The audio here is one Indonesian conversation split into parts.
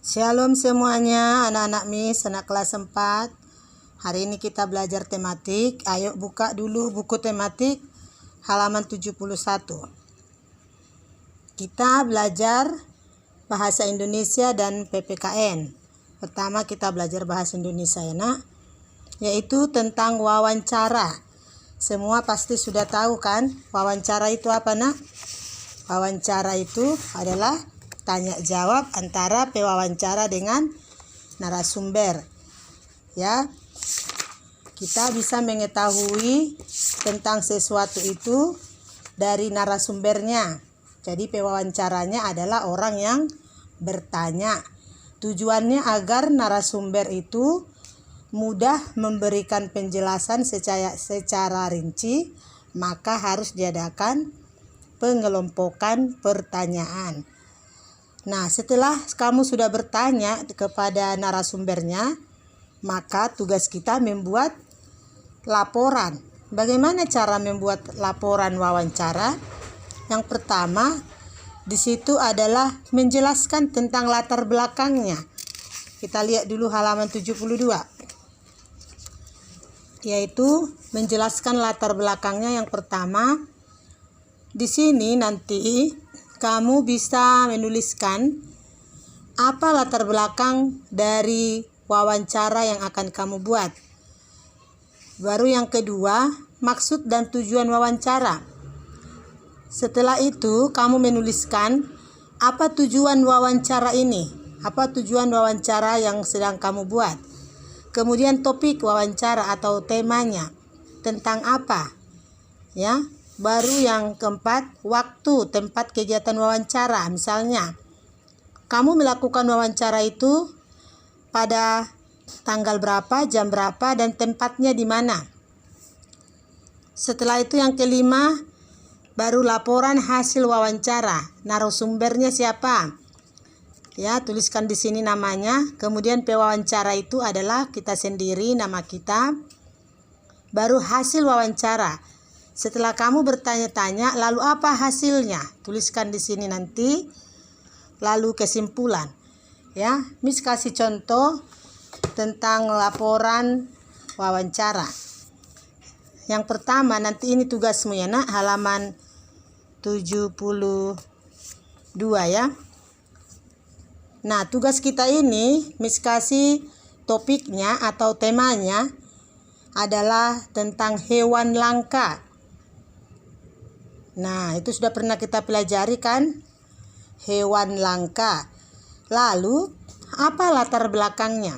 Shalom semuanya, anak-anak Miss, anak kelas 4. Hari ini kita belajar tematik. Ayo buka dulu buku tematik halaman 71. Kita belajar bahasa Indonesia dan PPKN. Pertama kita belajar bahasa Indonesia ya nak, yaitu tentang wawancara. Semua pasti sudah tahu kan wawancara itu apa nak? Wawancara itu adalah tanya jawab antara pewawancara dengan narasumber. Ya, kita bisa mengetahui tentang sesuatu itu dari narasumbernya. Jadi pewawancaranya adalah orang yang bertanya. Tujuannya agar narasumber itu mudah memberikan penjelasan secara rinci, maka harus diadakan pengelompokan pertanyaan. Nah, setelah kamu sudah bertanya kepada narasumbernya, maka tugas kita membuat laporan. Bagaimana cara membuat laporan wawancara? Yang pertama, di situ adalah menjelaskan tentang latar belakangnya. Kita lihat dulu halaman 72. Yaitu menjelaskan latar belakangnya yang pertama. Di sini nanti kamu bisa menuliskan apa latar belakang dari wawancara yang akan kamu buat. Baru yang kedua, maksud dan tujuan wawancara. Setelah itu, kamu menuliskan apa tujuan wawancara ini, apa tujuan wawancara yang sedang kamu buat. Kemudian topik wawancara atau temanya, tentang apa, ya. Baru yang keempat, waktu, tempat kegiatan wawancara. Misalnya, kamu melakukan wawancara itu pada tanggal berapa, jam berapa, dan tempatnya di mana. Setelah itu yang kelima, baru laporan hasil wawancara. Narasumbernya siapa? Ya, tuliskan di sini namanya. Kemudian pewawancara itu adalah kita sendiri, nama kita. Baru hasil wawancara. Setelah kamu bertanya-tanya, lalu apa hasilnya? Tuliskan di sini nanti. Lalu kesimpulan. Ya, Miss kasih contoh tentang laporan wawancara. Yang pertama, nanti ini tugasmu ya nak, halaman 72 ya. Nah, tugas kita ini Miss kasih topiknya atau temanya adalah tentang hewan langka. Nah, itu sudah pernah kita pelajari kan? Hewan langka. Lalu, apa latar belakangnya?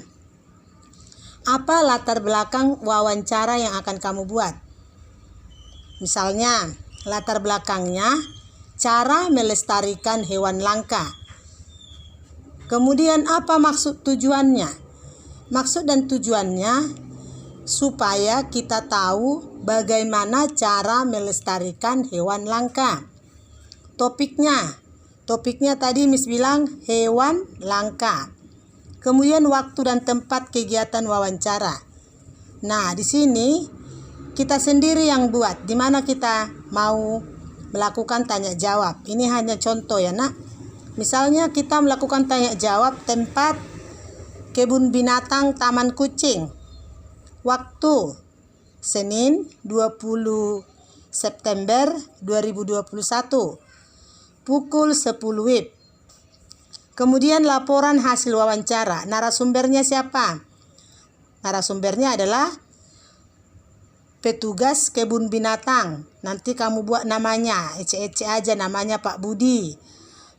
Apa latar belakang wawancara yang akan kamu buat? Misalnya, latar belakangnya cara melestarikan hewan langka. Kemudian apa maksud tujuannya? Maksud dan tujuannya supaya kita tahu bagaimana cara melestarikan hewan langka. Topiknya tadi Miss bilang hewan langka. Kemudian waktu dan tempat kegiatan wawancara. Nah, di sini kita sendiri yang buat. Di mana kita mau melakukan tanya jawab. Ini hanya contoh ya nak. Misalnya kita melakukan tanya jawab tempat kebun binatang Taman Kucing. Waktu Senin 20 September 2021 pukul 10 WIB. Kemudian laporan hasil wawancara. Narasumbernya siapa? Narasumbernya adalah petugas kebun binatang. Nanti kamu buat namanya, ece-ece aja namanya Pak Budi.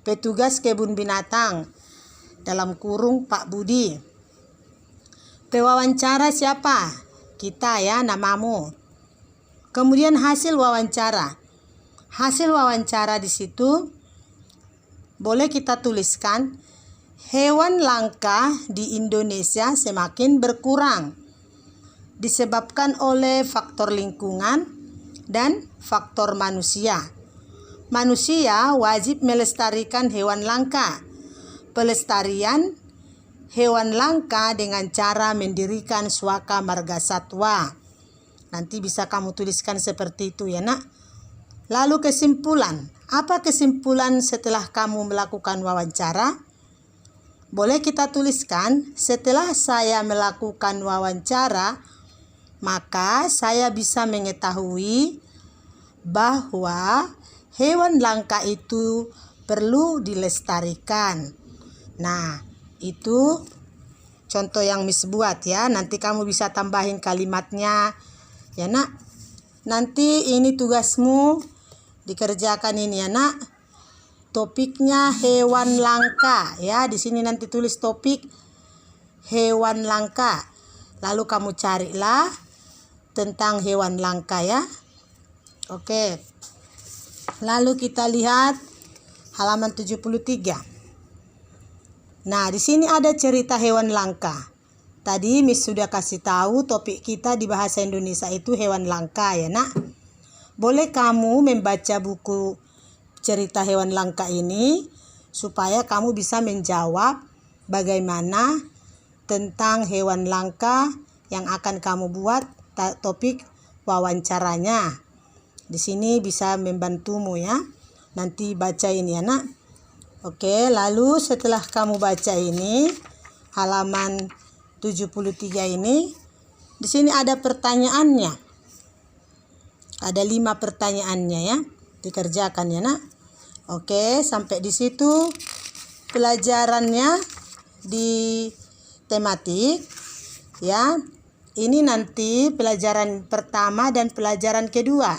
Petugas kebun binatang, dalam kurung Pak Budi. Pewawancara siapa? Kita ya, namamu. Kemudian hasil wawancara. Hasil wawancara di situ boleh kita tuliskan hewan langka di Indonesia semakin berkurang disebabkan oleh faktor lingkungan dan faktor manusia. Manusia wajib melestarikan hewan langka. Pelestarian hewan langka dengan cara mendirikan suaka marga satwa. Nanti bisa kamu tuliskan seperti itu ya nak. Lalu kesimpulan. Apa kesimpulan setelah kamu melakukan wawancara? Boleh kita tuliskan, setelah saya melakukan wawancara, maka saya bisa mengetahui bahwa hewan langka itu perlu dilestarikan. Nah, itu contoh yang Miss buat ya. Nanti kamu bisa tambahin kalimatnya. Ya nak, nanti ini tugasmu dikerjakan ini ya nak. Topiknya hewan langka ya. Di sini nanti tulis topik hewan langka. Lalu kamu carilah tentang hewan langka ya. Oke. Lalu kita lihat halaman 73. Nah, di sini ada cerita hewan langka. Tadi Miss sudah kasih tahu topik kita di bahasa Indonesia itu hewan langka ya nak. Boleh kamu membaca buku cerita hewan langka ini supaya kamu bisa menjawab bagaimana tentang hewan langka yang akan kamu buat topik wawancaranya. Di sini bisa membantumu ya. Nanti baca ini ya nak. Oke, lalu setelah kamu baca ini halaman 73 ini, di sini ada pertanyaannya. Ada 5 pertanyaannya ya. Dikerjakan ya nak. Oke, sampai di situ pelajarannya di tematik ya. Ini nanti pelajaran pertama dan pelajaran kedua.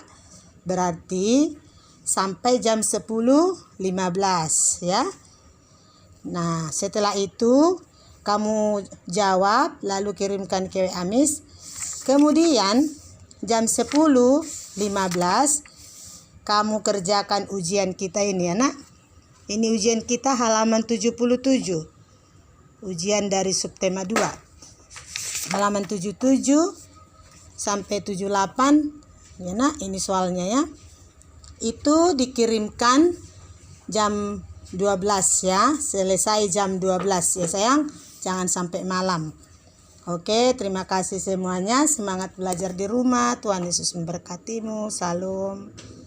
Berarti sampai jam 10.15 ya. Nah, setelah itu kamu jawab lalu kirimkan ke WA Miss. Kemudian jam 10.15 kamu kerjakan ujian kita ini ya nak. Ini ujian kita halaman 77. Ujian dari subtema 2. Halaman 77 sampai 78 ya nak, ini soalnya ya. Itu dikirimkan jam 12 ya. Selesai jam 12 ya sayang. Jangan sampai malam. Oke, terima kasih semuanya. Semangat belajar di rumah. Tuhan Yesus memberkatimu. Salam.